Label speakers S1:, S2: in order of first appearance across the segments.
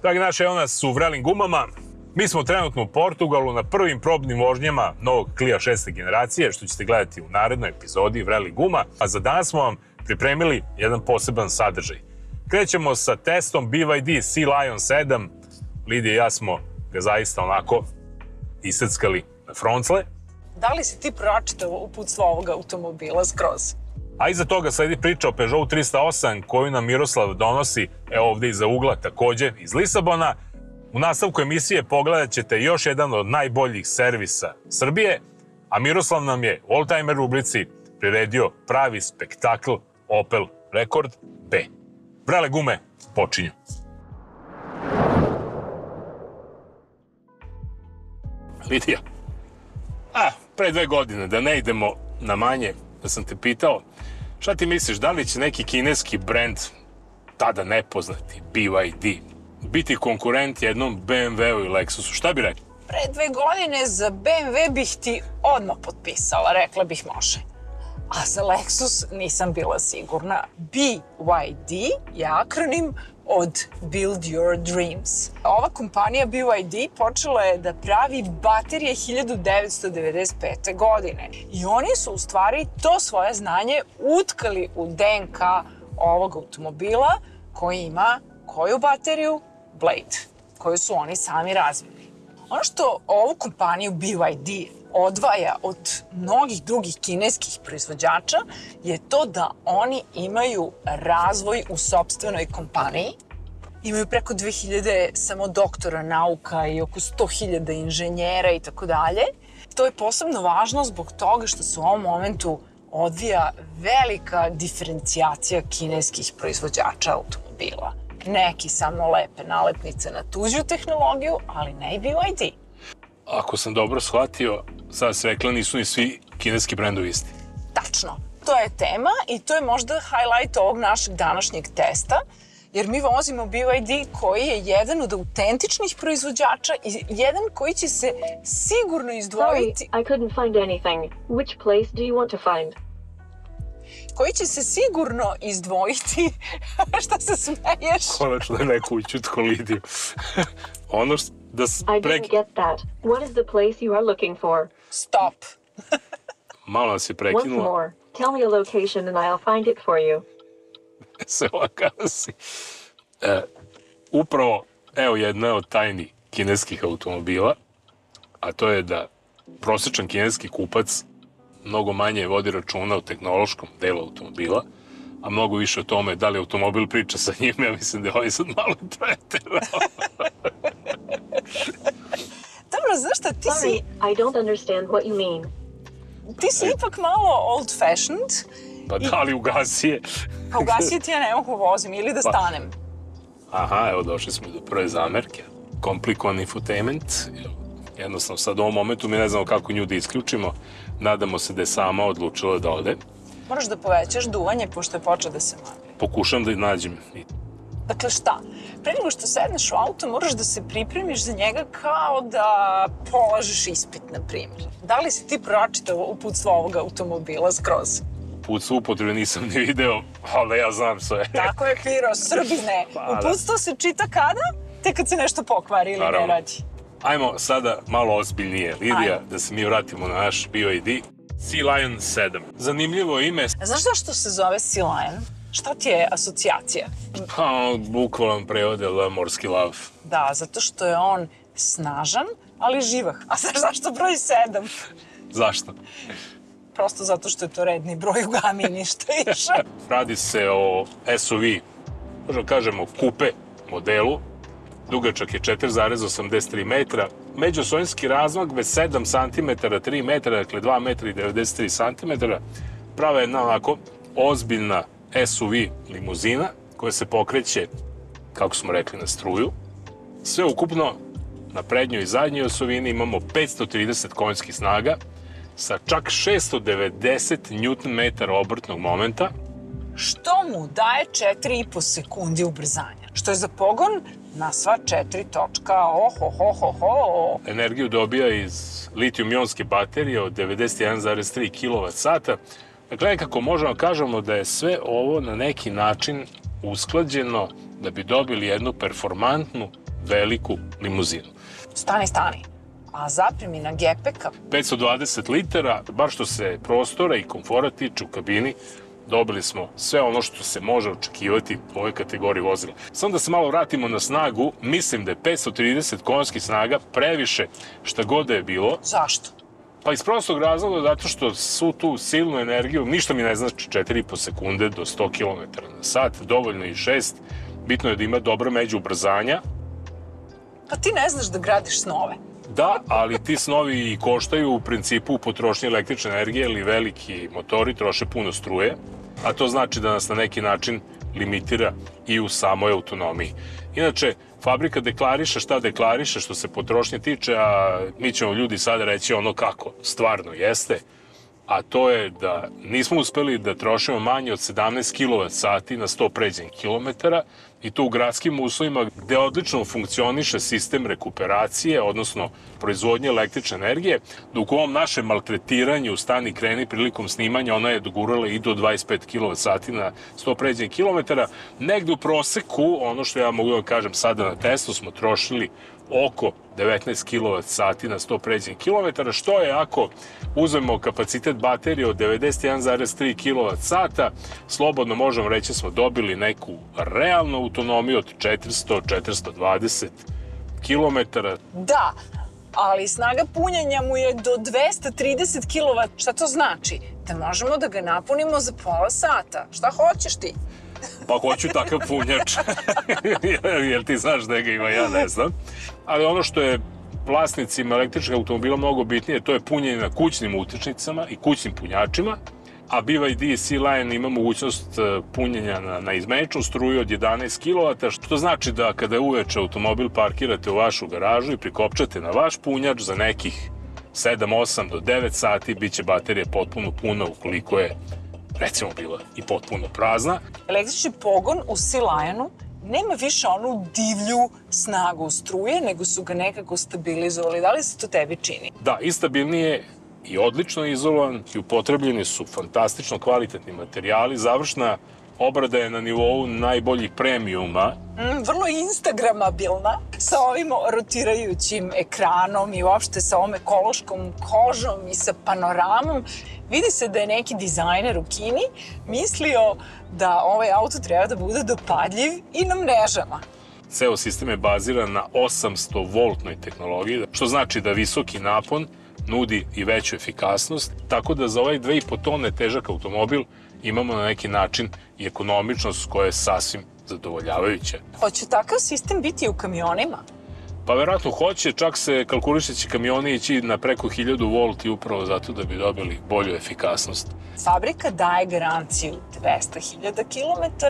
S1: Dragi naši, evo nas u vrelim gumama. Mi smo trenutno u Portugalu na prvim probnim vožnjama novog Clio 6. generacije, što ćete gledati u narednoj epizodi Vrelih guma. A za danas smo vam pripremili jedan poseban sadržaj. Krećemo sa testom BYD Sea Lion 7. Lidija i ja smo ga zaista onako iseckali na froncle.
S2: Da li si ti pročitao uputstvo ovog automobila skroz?
S1: A iza toga sledi priča o Peugeot 308 koju nam Miroslav donosi, evo ovde iza ugla takođe iz Lisabona. U nastavku emisije pogledat ćete još jedan od najboljih servisa Srbije, a Miroslav nam je u All-Timer rubrici priredio pravi spektakl Opel Rekord B. Vrele gume počinju. Lidija, pre 2 godine, da ne idemo na manje, da sam te pitao, šta ti misliš, da li će neki kineski brend, tada nepoznati, BYD, biti konkurent jednom BMW-u i Lexusu? Šta bi rekli?
S2: Pre 2 godine za BMW bih ti odmah potpisala, rekla bih može. A za Lexus nisam bila sigurna. BYD je akronim od Build Your Dreams. Ova kompanija BYD počela je da pravi baterije 1995. godine. I oni su u stvari to svoje znanje utkali u DNK ovog automobila koji ima koju bateriju? Blade, koju su oni sami razvili. Ono što ovu kompaniju BYD odvaja od mnogih drugih kineskih proizvođača je to da oni imaju razvoj u sopstvenoj kompaniji. Imaju preko 2000 samo doktora nauka i oko 100.000 inženjera i tako dalje. To je posebno važno zbog toga što se u ovom momentu odvija velika diferencijacija kineskih proizvođača automobila. Neki samo lepe nalepnice na tuđu tehnologiju, ali ne i BYD.
S1: Ako sam dobro shvatio, sad se rekla nisu ni svi kineski brendovi isti.
S2: Tačno. To je tema i to je možda highlight ovog našeg današnjeg testa, jer mi vozimo BYD koji je jedan od autentičnih proizvođača i jedan koji će se sigurno izdvojiti...
S3: Sorry, I couldn't find anything. Which place do you want to find?
S2: Koji će se sigurno izdvojiti... Šta se smeješ?
S1: Konačno je neko učutko Lidiju. Ono da se
S3: I didn't get that. What is the place you are looking for?
S2: Stop.
S1: Malo nas je
S3: Once
S1: prekinula.
S3: more, tell me a location and I'll find it for you.
S1: Se ovakasi. Upravo, evo jedna od tajni kineskih automobila, a to je da prosječan kineski kupac mnogo manje vodi računa o tehnološkom delu automobila, a mnogo više o tome da li automobil priča sa njim. Ja mislim da je ovaj sad malo preterao.
S2: Dobro, znaš šta, ti
S3: Sorry,
S2: si...
S3: I don't understand what you mean.
S2: Ti si ipak malo old-fashioned.
S1: Pa da li ugasije?
S2: Pa ugasio ti ja ne mogu vozim ili da stanem.
S1: Aha, evo došli smo do prve zamerke. Komplikovan infotainment. Jednostavno sad u ovom momentu mi ne znamo kako nju da isključimo. Nadamo se da je sama odlučila da ode.
S2: Moraš da povećaš duvanje pošto je počeo da se magri.
S1: Pokušam da nađem.
S2: Dakle, šta? Pre nego što sedneš u auto, moraš da se pripremiš za njega kao da polažeš ispit, na primjer. Da li si ti pročitao uputstvo ovog automobila skroz?
S1: Uputstvo upotrebe nisam ni video, ali ja znam sve.
S2: Tako je, Piro, Srbine. Uputstvo se čita kada? Tek kad se nešto pokvari ili ne radi.
S1: Ajmo sada malo ozbiljnije, Lidija, da se mi vratimo na naš BYD. Sea Lion 7. Zanimljivo ime.
S2: Znaš zašto se zove Sea Lion? Šta ti je asocijacija?
S1: Pa, bukvalan prevod je morski lav.
S2: Da, zato što je on snažan, ali živah. A znaš zašto broj 7?
S1: Zašto?
S2: Prosto zato što je to redni broj u gami, ništa više.
S1: Radi se o SUV, možemo kažemo kupe modelu. Dugačak je 4,83 metra. Međusojinski razmak bez 7 cm, 3 metra, dakle 2 metra i 93 cm. Prava je jedna onako ozbiljna SUV limuzina koja se pokreće, kako smo rekli, na struju. Sve ukupno na prednjoj i zadnjoj osovini imamo 530 konjskih snaga sa čak 690 Nm obrtnog momenta.
S2: Što mu daje 4,5 sekundi ubrzanja. Što je za pogon na sva 4 točka.
S1: Energiju dobija iz litijum-ionske baterije od 91,3 kWh. Dakle, nekako možemo kažemo da je sve ovo na neki način usklađeno da bi dobili jednu performantnu veliku limuzinu.
S2: Stani. A zapremina gepeka?
S1: 520 litara, bar što se prostora i komfora tiče u kabini, dobili smo sve ono što se može očekivati u ovoj kategoriji vozila. Samo da se malo vratimo na snagu, mislim da je 530 konjskih snaga previše šta god da je bilo.
S2: Zašto?
S1: Pa iz prostog razloga zato što su tu silnu energiju, ništa mi ne znači 4,5 sekunde do 100 km na sat, dovoljno i 6, bitno je da ima dobra među ubrzanja.
S2: Pa ti ne znaš da gradiš snove.
S1: Da, ali ti snovi i koštaju u principu potrošnje električne energije, ili veliki motori troše puno struje, a to znači da nas na neki način limitira i u samoj autonomiji. Inače, fabrika deklariše šta deklariše što se potrošnje tiče, a mi ćemo ljudi sada reći ono kako stvarno jeste, a to je da nismo uspeli da trošimo manje od 17 kWh na 100 pređenih kilometara, i to u gradskim uslovima gde odlično funkcioniše sistem rekuperacije, odnosno proizvodnje električne energije, dok u ovom našem maltretiranju stani kreni prilikom snimanja ona je dogurala i do 25 kWh na 100 pređenih kilometara. Negde u proseku, ono što ja mogu da kažem sada na testu, smo trošili oko 19 kWh na 100 pređenih kilometara, što je ako uzmemo kapacitet baterije od 91,3 kWh, slobodno možemo reći smo dobili neku realnu autonomiju od 400-420 km.
S2: Da, ali snaga punjenja mu je do 230 kW. Šta to znači? Da možemo da ga napunimo za pola sata. Šta hoćeš ti?
S1: Pa hoću takav punjač. Jel ti znaš da ga ima, ja ne znam. Ali ono što je vlasnicima električnih automobila mnogo bitnije, to je punjenje na kućnim utičnicama i kućnim punjačima, a BYD C-Line ima mogućnost punjenja na izmeničnu struju od 11 kW, što znači da kada uveče automobil parkirate u vašu garažu i prikopčate na vaš punjač za nekih 7, 8 do 9 sati, bit će baterija potpuno puna ukoliko je recimo bila i potpuno prazna.
S2: Električni pogon u C-Lionu nema više onu divlju snagu struje, nego su ga nekako stabilizovali. Da li se to tebi čini?
S1: Da, i stabilnije i odlično izolovan i upotrebljeni su fantastično kvalitetni materijali. Završna obrada je na nivou najboljih premiuma.
S2: Vrlo instagramabilna, sa ovim rotirajućim ekranom i uopšte sa ovom ekološkom kožom i sa panoramom. Vidi se da je neki dizajner u Kini mislio da ovaj auto treba da bude dopadljiv i na mrežama.
S1: Ceo sistem je baziran na 800-voltnoj tehnologiji, što znači da visoki napon nudi i veću efikasnost, tako da za ovaj 2,5 tone težak automobil imamo na neki način i ekonomičnost koja je sasvim zadovoljavajuća.
S2: Hoće takav sistem biti u kamionima?
S1: Pa verovatno hoće, čak se kalkulišeći kamioni ići na preko 1000 volti upravo zato da bi dobili bolju efikasnost.
S2: Fabrika daje garanciju 200.000 km.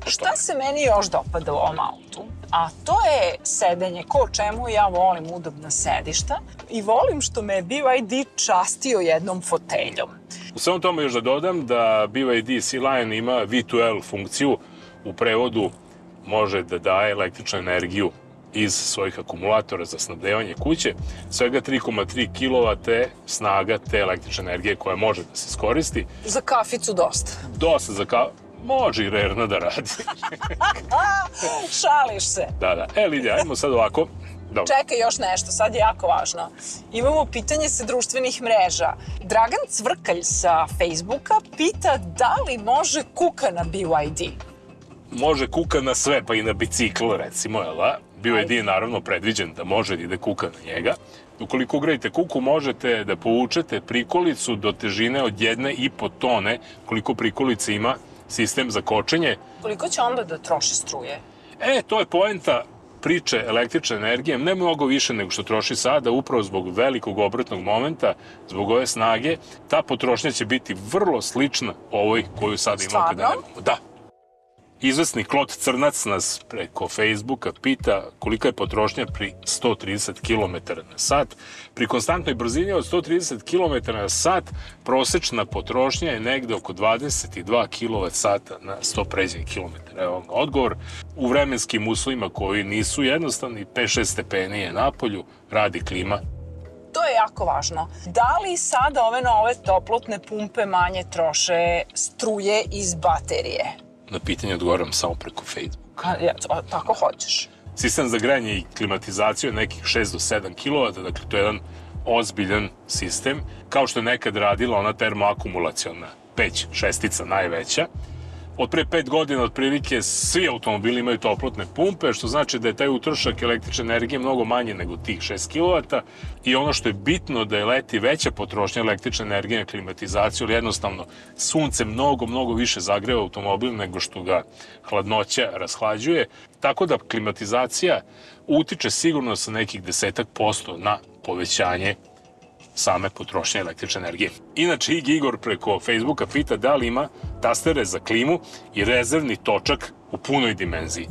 S2: Šta se meni još dopada u ovom autu? A to je sedenje, ko čemu ja volim udobna sedišta i volim što me BYD častio jednom foteljom.
S1: U svemu tome još da dodam da BYD C-Line ima V2L funkciju, u prevodu može da daje električnu energiju iz svojih akumulatora za snabdevanje kuće, svega 3,3 kW snaga te električne energije koja može da se iskoristi.
S2: Za kaficu dosta.
S1: Dosta za može i rerna da radi.
S2: Šališ se.
S1: Da. Lidija, ajmo sad ovako. Dobro.
S2: Čekaj još nešto, sad je jako važno. Imamo pitanje sa društvenih mreža. Dragan Cvrkalj sa Facebooka pita da li može kuka na BYD?
S1: Može kuka na sve, pa i na bicikl, recimo, jel da? BYD je naravno predviđen da može da ide kuka na njega. Ukoliko ugradite kuku, možete da povučete prikolicu do težine od 1,5 tone, koliko prikolica ima sistem za kočenje.
S2: Koliko će onda da troši struje?
S1: To je poenta priče električne energije, ne mnogo više nego što troši sada, upravo zbog velikog obratnog momenta, zbog ove snage, ta potrošnja će biti vrlo slična ovoj koju sada imamo kada nemamo. Da. Izvesni Klot Crnac nas preko Facebooka pita kolika je potrošnja pri 130 km na sat. Pri konstantnoj brzini od 130 km na sat prosečna potrošnja je negde oko 22 kWh na 100 pređenih km. Evo vam odgovor. U vremenskim uslovima koji nisu jednostavni, 5-6 stepeni je napolju, radi klima.
S2: To je jako važno. Da li sada ove nove toplotne pumpe manje troše struje iz baterije?
S1: Na pitanje odgovaram samo preko Facebooka.
S2: Tako hoćeš.
S1: Sistem za grejanje i klimatizaciju je nekih 6 do 7 kW, dakle to je jedan ozbiljan sistem, kao što je nekad radila ona termoakumulaciona peć, šestica najveća. Od pre 5 godina otprilike svi automobili imaju toplotne pumpe, što znači da je taj utrošak električne energije mnogo manje nego tih 6 kW i ono što je bitno da je leti veća potrošnja električne energije na klimatizaciju, ali jednostavno sunce mnogo više zagreva automobil nego što ga hladnoća rashlađuje, tako da klimatizacija utiče sigurno sa nekih 10% na povećanje same potrošnje električne energije. Inače, Igor preko Facebooka pita da li ima tastere za klimu i rezervni točak u punoj dimenziji.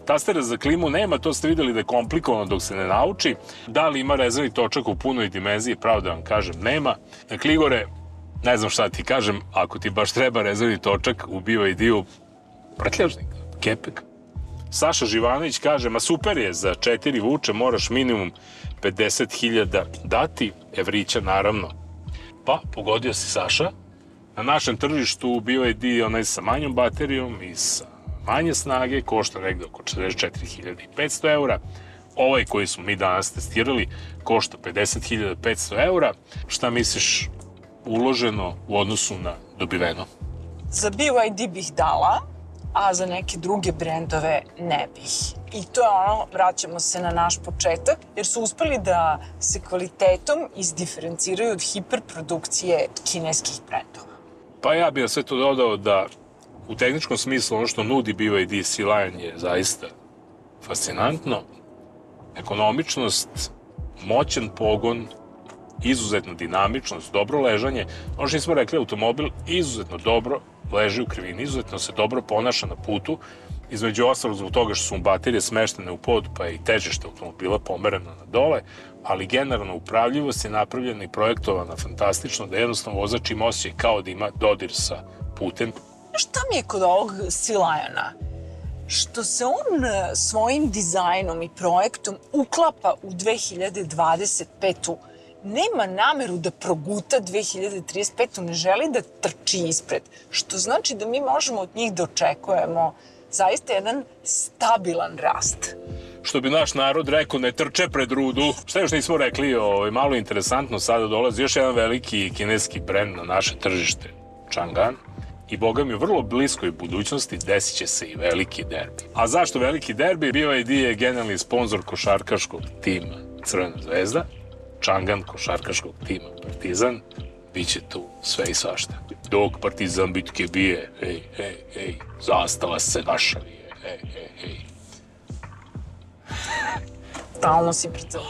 S1: Tastere za klimu nema, to ste videli da je komplikovano dok se ne nauči. Da li ima rezervni točak u punoj dimenziji, pravo da vam kažem, nema. Dakle, Igore, ne znam šta ti kažem, ako ti baš treba rezervni točak u BYD-u, prtljažnik, kepek. Saša Živanović kaže, ma super je, za 4 vuče moraš minimum 50.000 dati, evrića naravno. Pa, pogodio si Saša. Na našem tržištu BYD onaj sa manjom baterijom i sa manje snage košta negde oko 44.500 eura. Ovaj koji smo mi danas testirali košta 50.500 eura. Šta misliš uloženo u odnosu na dobiveno?
S2: Za BYD bih dala, a za neke druge brendove ne bih. I to je ono, vraćamo se na naš početak, jer su uspeli da se kvalitetom izdiferenciraju od hiperprodukcije kineskih brendova.
S1: Pa ja bih sve to dodao da u tehničkom smislu ono što nudi BYD Sea Lion je zaista fascinantno. Ekonomičnost, moćan pogon, izuzetna dinamičnost, dobro ležanje. Ono što nismo rekli, automobil izuzetno dobro leži u krivini, izuzetno se dobro ponaša na putu, između ostalog zbog toga što su mu baterije smeštene u pod, pa je i težište automobila pomereno na dole, ali generalno upravljivost je napravljena i projektovana fantastično, da jednostavno vozač ima osjećaj kao da ima dodir sa putem.
S2: Šta mi je kod ovog Sea Liona? Što se on svojim dizajnom i projektom uklapa u 2025. Nema nameru da proguta 2035. Ne želi da trči ispred. Što znači da mi možemo od njih da očekujemo zaista jedan stabilan rast.
S1: Što bi naš narod rekao, ne trče pred rudu. Šta još nismo rekli, malo interesantno, sada dolazi još jedan veliki kineski brend na naše tržište, Changan. I boga mi u vrlo bliskoj budućnosti desit će se i veliki derbi. A zašto veliki derbi? BYD je generalni sponsor košarkaškog tima Crvena zvezda, Changan košarkaškog tima Partizan, bit će tu sve i svašta. Dok Partizan bitke bije, ej, zastava se naša bije, ej.
S2: Stalno si preceliš.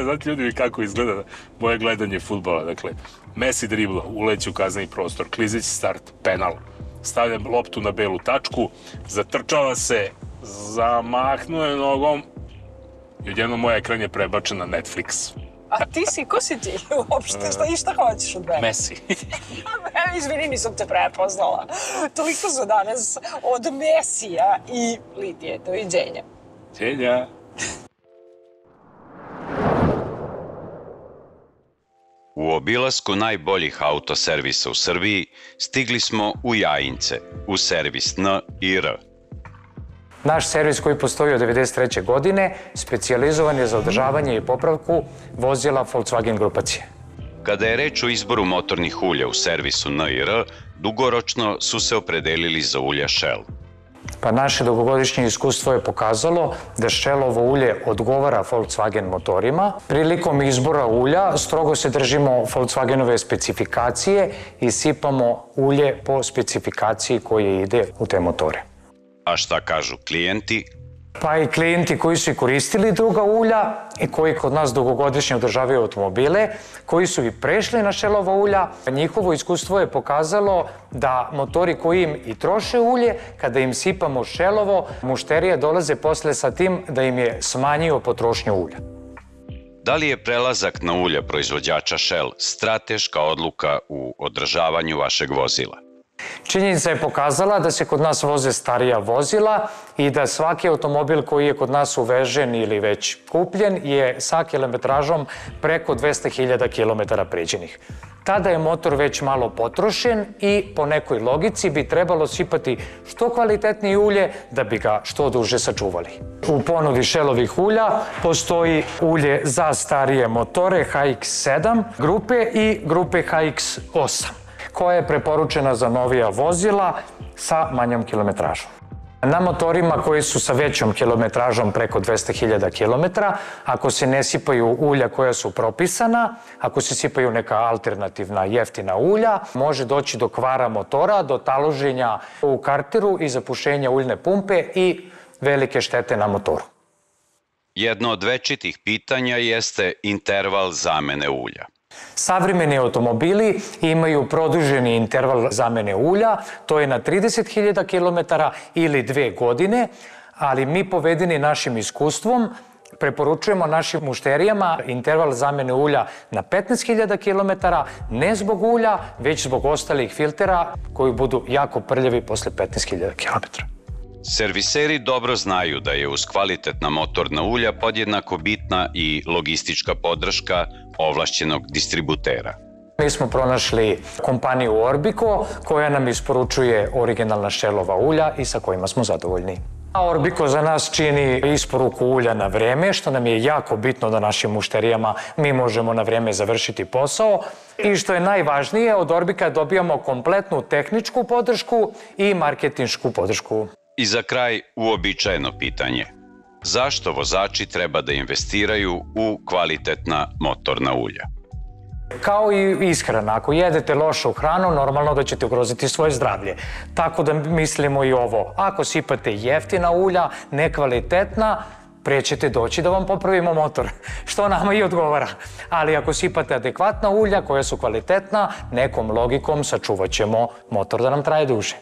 S1: Znate ljudi kako izgleda moje gledanje fudbala. Dakle, Messi dribla, uleće u kazneni prostor, klizeći start, penal. Stavlja loptu na belu tačku, zatrčava se, zamahnuje nogom i odjednom moj ekran je prebačen na Netflix.
S2: A ti si, ko si ti uopšte? Šta hoćeš od mene?
S1: Messi.
S2: Izvini, nisam te prepoznala. Toliko su danas od Messija i Lidije. Doviđenja.
S1: Ćelja.
S4: U obilasku najboljih autoservisa u Srbiji stigli smo u Jajince, u servis N i R.
S5: Naš servis koji postoji od 1993. godine specijalizovan je za održavanje i popravku vozila Volkswagen grupacije.
S4: Kada je reč o izboru motornih ulja u servisu N i R, dugoročno su se opredelili za ulja Shell.
S5: Pa naše dugogodišnje iskustvo je pokazalo da Shellovo ulje odgovara Volkswagen motorima. Prilikom izbora ulja strogo se držimo Volkswagenove specifikacije i sipamo ulje po specifikaciji koje ide u te motore.
S4: A šta kažu klijenti?
S5: Pa i klijenti koji su i koristili druga ulja i koji kod nas dugogodišnje održavaju automobile, koji su i prešli na Shellova ulja, njihovo iskustvo je pokazalo da motori koji im i troše ulje, kada im sipamo Shellovo, mušterije dolaze posle sa tim da im je smanjio potrošnju ulja.
S4: Da li je prelazak na ulja proizvođača Shell strateška odluka u održavanju vašeg vozila?
S5: Činjenica je pokazala da se kod nas voze starija vozila i da svaki automobil koji je kod nas uvežen ili već kupljen je sa kilometražom preko 200.000 km pređenih. tada je motor već malo potrošen i po nekoj logici bi trebalo sipati što kvalitetnije ulje da bi ga što duže sačuvali. U ponudi Shellovih ulja postoji ulje za starije motore HX7 grupe i grupe HX8, koja je preporučena za novija vozila sa manjom kilometražom. Na motorima koji su sa većom kilometražom preko 200.000 km, ako se ne sipaju ulja koja su propisana, ako se sipaju neka alternativna jeftina ulja, može doći do kvara motora, do taloženja u karteru i zapušenja uljne pumpe i velike štete na motoru.
S4: Jedno od večitih pitanja jeste interval zamene ulja.
S5: Savremeni automobili imaju produženi interval zamene ulja, to je na 30.000 km ili 2 godine, ali mi povedeni našim iskustvom preporučujemo našim mušterijama interval zamene ulja na 15.000 km, ne zbog ulja, već zbog ostalih filtera koji budu jako prljavi posle 15.000 km.
S4: Serviseri dobro znaju da je uz kvalitetna motorna ulja podjednako bitna i logistička podrška ovlašćenog distributera.
S5: Mi smo pronašli kompaniju Orbico koja nam isporučuje originalna Shellova ulja i sa kojima smo zadovoljni. A Orbico za nas čini isporuku ulja na vreme, što nam je jako bitno da našim mušterijama mi možemo na vreme završiti posao. I što je najvažnije, od Orbica dobijamo kompletnu tehničku podršku i marketinšku podršku.
S4: I za kraj uobičajeno pitanje. Zašto vozači treba da investiraju u kvalitetna motorna ulja?
S5: Kao i ishrana, ako jedete lošu hranu, normalno da ćete ugroziti svoje zdravlje. Tako da mislimo i ovo. Ako sipate jeftina ulja, nekvalitetna, pre ćete doći da vam popravimo motor, što nama i odgovara. Ali ako sipate adekvatna ulja koja su kvalitetna, nekom logikom sačuvat ćemo motor da nam traje duže.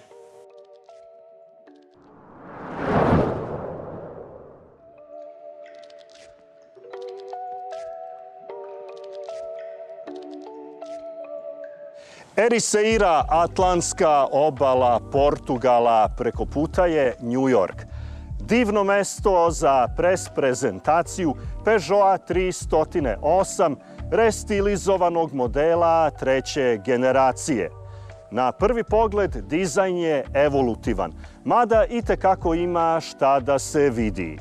S6: Ericeira, atlantska obala Portugala, preko puta je New York. Divno mesto za pres prezentaciju Peugeota 308, restilizovanog modela treće generacije. Na prvi pogled dizajn je evolutivan, mada itekako ima šta da se vidi.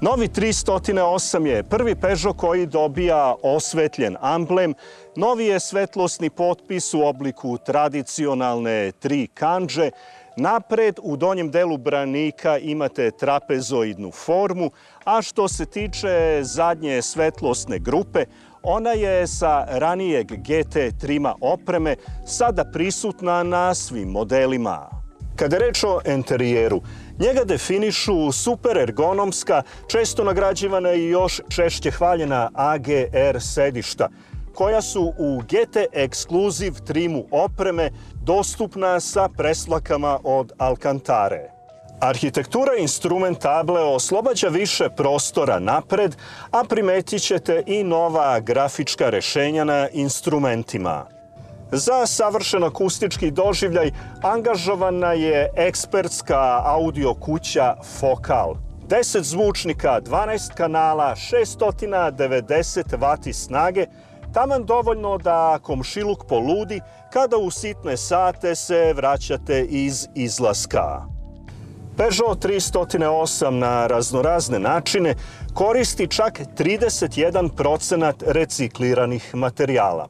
S6: Novi 308 je prvi Peugeot koji dobija osvetljen amblem, novi je svetlosni potpis u obliku tradicionalne 3 kandže. Napred u donjem delu branika imate trapezoidnu formu, a što se tiče zadnje svetlosne grupe, ona je sa ranijeg GT trima opreme sada prisutna na svim modelima. Kada je reč o enterijeru, njega definišu super ergonomska, često nagrađivana i još češće hvaljena AGR sedišta, koja su u GT Exclusive trimu opreme dostupna sa preslakama od Alcantare. Arhitektura instrument table oslobađa više prostora napred, a primetit ćete i nova grafička rešenja na instrumentima. Za savršen akustički doživljaj angažovana je ekspertska audio kuća Focal. 10 zvučnika, 12 kanala, 690 W snage, taman dovoljno da komšiluk poludi kada u sitne sate se vraćate iz izlaska. Peugeot 308 na raznorazne načine koristi čak 31% recikliranih materijala.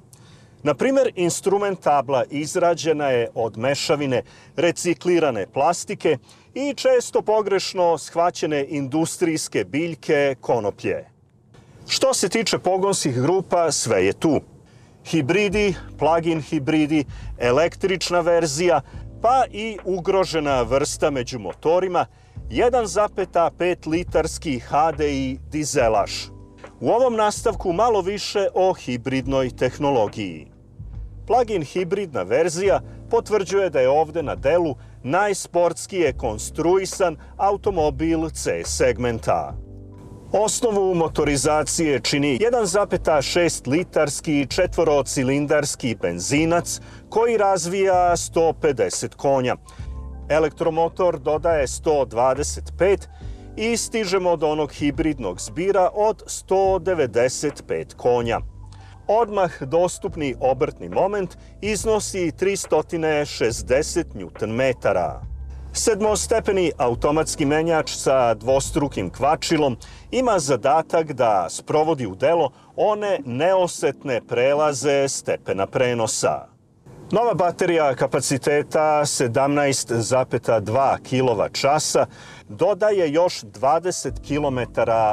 S6: Na primer, instrument tabla izrađena je od mešavine reciklirane plastike i često pogrešno shvaćene industrijske biljke konoplje. Što se tiče pogonskih grupa, sve je tu. Hibridi, plug-in hibridi, električna verzija, pa i ugrožena vrsta među motorima, 1,5 litarski HDI dizelaš. U ovom nastavku malo više o hibridnoj tehnologiji. Plug-in hibridna verzija potvrđuje da je ovde na delu najsportskije konstruisan automobil C segmenta. Osnovu motorizacije čini 1,6 litarski četvorocilindarski benzinac koji razvija 150 konja. Elektromotor dodaje 125 i stižemo do onog hibridnog zbira od 195 konja. odmah dostupni obrtni moment iznosi 360 Nm. Sedmostepeni automatski menjač sa dvostrukim kvačilom ima zadatak da sprovodi u delo one neosetne prelaze stepena prenosa. Nova baterija kapaciteta 17,2 kWh dodaje još 20 km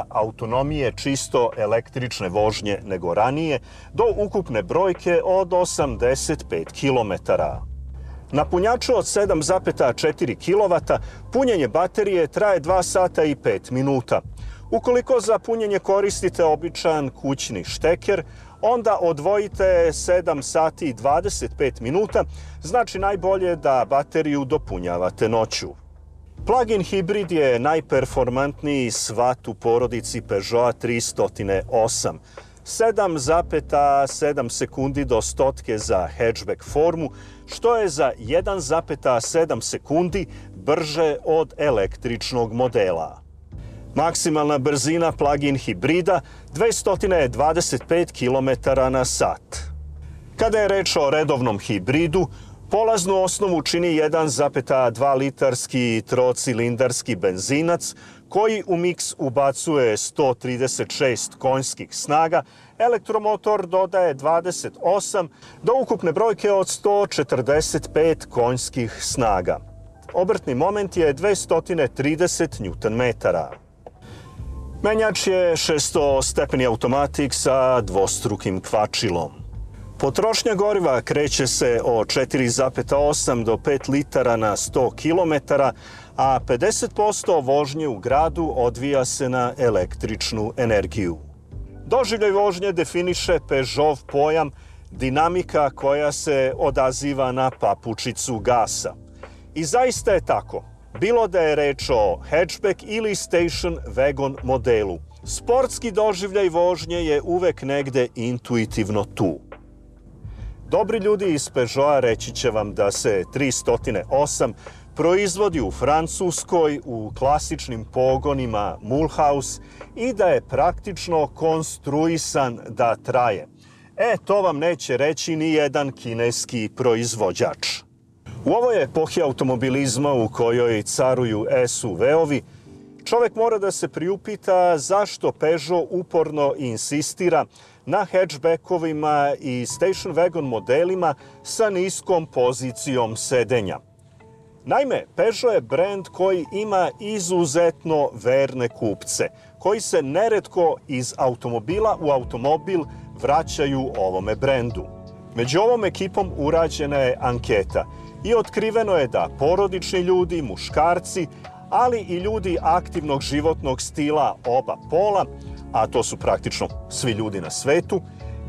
S6: autonomije čisto električne vožnje nego ranije, do ukupne brojke od 85 km. Na punjaču od 7,4 kW punjenje baterije traje 2 sata i 5 minuta. Ukoliko za punjenje koristite običan kućni šteker, onda odvojite 7 sati i 25 minuta, znači najbolje da bateriju dopunjavate noću. Plug-in hibrid je najperformantniji svat u porodici Peugeota 308. 7,7 sekundi do stotke za hatchback formu, što je za 1,7 sekundi brže od električnog modela. Maksimalna brzina plug-in hibrida 225 km/h. Kada je reč o redovnom hibridu, polaznu osnovu čini 1,2 litarski trocilindarski benzinac koji u miks ubacuje 136 konjskih snaga, elektromotor dodaje 28 do ukupne brojke od 145 konjskih snaga. Obrtni moment je 230 Nm. Menjač je šestostepeni automatik sa dvostrukim kvačilom. Potrošnja goriva kreće se od 4,8 do 5 litara na 100 km, a 50% vožnje u gradu odvija se na električnu energiju. Doživljaj vožnje definiše Peugeotov pojam dinamika koja se odaziva na papučicu gasa. I zaista je tako. Bilo da je reč o hatchback ili station wagon modelu. Sportski doživljaj vožnje je uvek negde intuitivno tu. Dobri ljudi iz Peugeota reći će vam da se 308 proizvodi u Francuskoj u klasičnim pogonima Mulhouse i da je praktično konstruisan da traje. To vam neće reći ni jedan kineski proizvođač. U ovoj epohi automobilizma u kojoj caruju SUV-ovi, čovek mora da se priupita zašto Peugeot uporno insistira na hatchbackovima i station wagon modelima sa niskom pozicijom sedenja. Naime, Peugeot je brend koji ima izuzetno verne kupce, koji se neretko iz automobila u automobil vraćaju ovome brendu. Među ovom ekipom urađena je anketa i otkriveno je da porodični ljudi, muškarci, ali i ljudi aktivnog životnog stila oba pola, a to su praktično svi ljudi na svetu,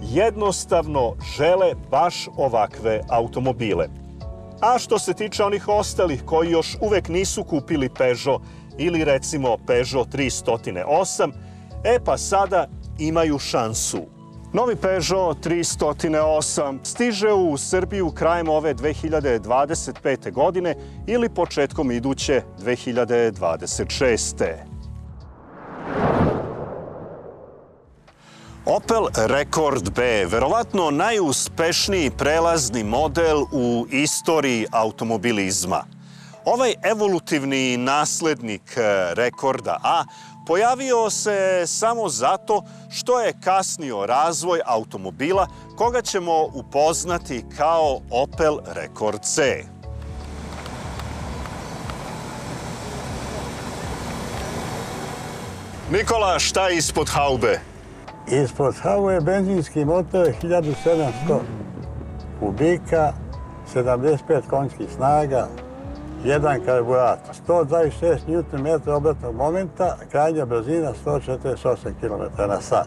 S6: jednostavno žele baš ovakve automobile. A što se tiče onih ostalih koji još uvek nisu kupili Peugeot ili recimo Peugeot 308, pa sada imaju šansu. Novi Peugeot 308 stiže u Srbiju krajem ove 2025. godine ili početkom iduće 2026. Opel Rekord B, verovatno najuspešniji prelazni model u istoriji automobilizma. Ovaj evolutivni naslednik Rekorda A pojavio se samo zato što je kasnio razvoj automobila koga ćemo upoznati kao Opel Rekord C. Nikola, šta je ispod haube?
S7: Ispod haube je benzinski motor 1700 kubika, 75 konjskih snaga, jedan karburator, 126 Nm obratnog momenta, krajnja brzina 148 km/h.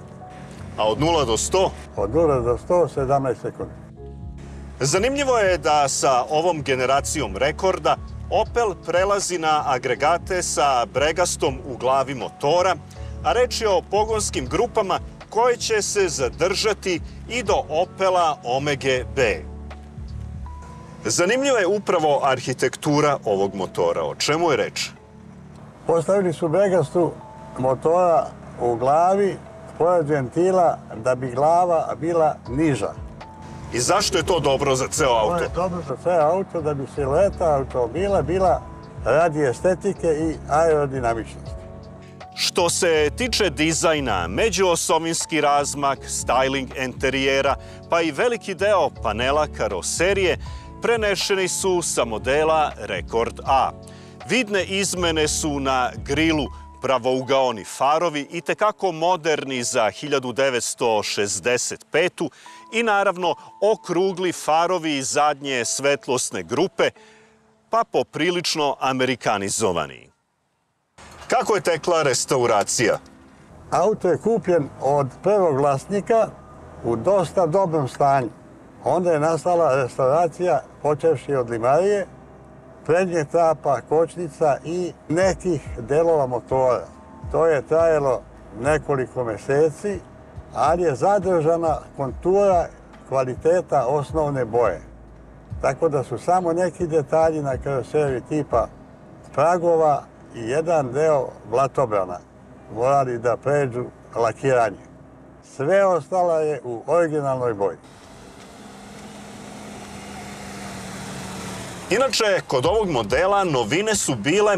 S6: A od 0 do 100?
S7: Od 0 do 100, 17 sekundi.
S6: Zanimljivo je da sa ovom generacijom Rekorda Opel prelazi na agregate sa bregastom u glavi motora, a reč je o pogonskim grupama koje će se zadržati i do Opela Omege B. Zanimljiva je upravo arhitektura ovog motora. O čemu je reč?
S7: Postavili su bregastu motora u glavi, pored ventila da bi glava bila niža.
S6: I zašto je to dobro za ceo
S7: To
S6: auto?
S7: je dobro za ceo auto da bi silueta automobila bila radi estetike i aerodinamičnosti.
S6: Što se tiče dizajna, međuosovinski razmak, styling enterijera, pa i veliki deo panela karoserije prenešeni su sa modela Rekord A. Vidne izmene su na grilu, pravougaoni farovi i tekako moderni za 1965. i naravno okrugli farovi iz zadnje svetlosne grupe, pa poprilično amerikanizovani. Kako je tekla restauracija?
S7: Auto je kupljen od prvog vlasnika u dosta dobrom stanju. Onda je nastala restauracija počevši od limarije, prednjeg trapa, kočnica i nekih delova motora. To je trajalo nekoliko meseci, ali je zadržana kontura kvaliteta osnovne boje. Tako da su samo neki detalji na karoseriji tipa pragova i jedan deo blatobrana morali da pređu lakiranje. Sve ostalo je u originalnoj boji.
S6: Inače, kod ovog modela novine su bile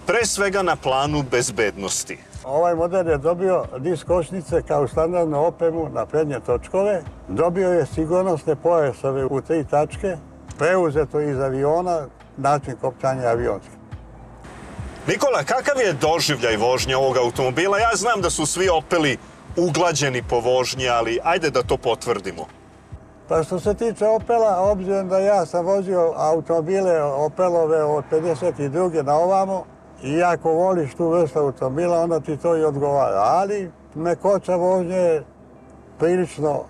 S6: pre svega na planu bezbednosti.
S7: Ovaj model je dobio disk kočnice kao standardnu opremu na prednje točkove. Dobio je sigurnosne pojasove u 3 tačke, preuzeto iz aviona, način kopčanja avionski.
S6: Nikola, kakav je doživljaj vožnje ovog automobila? Ja znam da su svi Opeli uglađeni po vožnji, ali ajde da to potvrdimo.
S7: Pa što se tiče Opela, obzirom da ja sam vozio automobile Opelove od 52. na ovamo, i ako voliš tu vrstu automobila, onda ti to i odgovara. Ali mekoća vožnje je prilično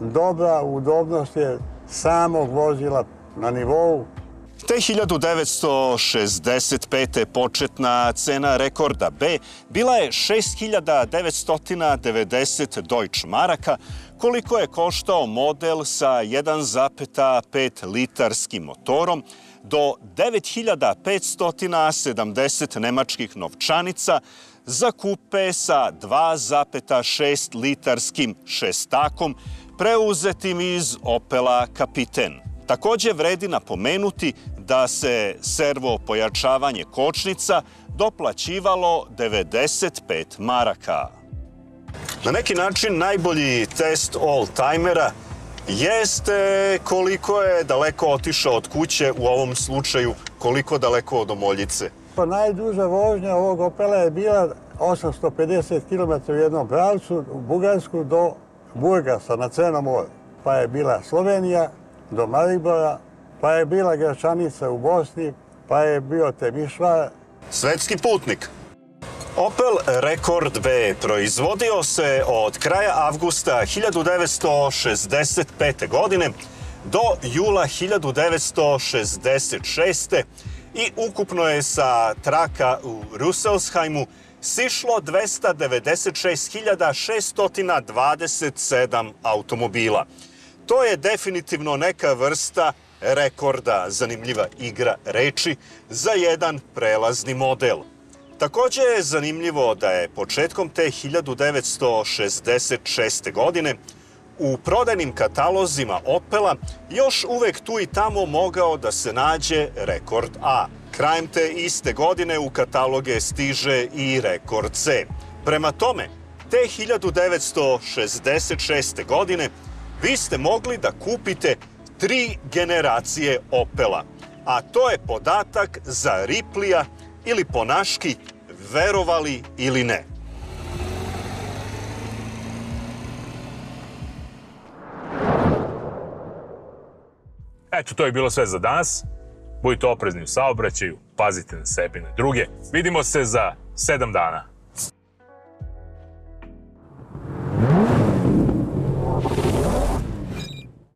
S7: dobra, udobnost je samog vozila na nivou.
S6: Te 1965. početna cena Rekorda B bila je 6.990 Deutsch maraka, koliko je koštao model sa 1,5 litarskim motorom, do 9.570 nemačkih novčanica za kupe sa 2,6 litarskim šestakom preuzetim iz Opela Kapiten. Takođe vredi napomenuti da se servo pojačavanje kočnica doplaćivalo 95 maraka. Na neki način najbolji test all-timera jeste koliko je daleko otišao od kuće, u ovom slučaju koliko daleko od Omoljice.
S7: Najduža vožnja ovog Opela je bila 850 km u jednom pravcu u Bugarsku do Burgasa na Crnom moru. Pa je bila Slovenija do Maribora, pa je bila Gračanica u Bosni, pa je bio Temišvar.
S6: Svetski putnik. Opel Rekord B proizvodio se od kraja avgusta 1965. godine do jula 1966. i ukupno je sa traka u Rüsselsheimu sišlo 296.627 automobila. To je definitivno neka vrsta rekorda, zanimljiva igra reči, za jedan prelazni model. Takođe je zanimljivo da je početkom te 1966. godine u prodajnim katalozima Opela još uvek tu i tamo mogao da se nađe Rekord A. Krajem te iste godine u kataloge stiže i Rekord C. Prema tome, te 1966. godine vi ste mogli da kupite 3 generacije Opela, a to je podatak za Riplija ili po naški, verovali ili ne.
S1: Eto, to je bilo sve za danas. Budite oprezni u saobraćaju, pazite na sebe i na druge. Vidimo se za 7 dana.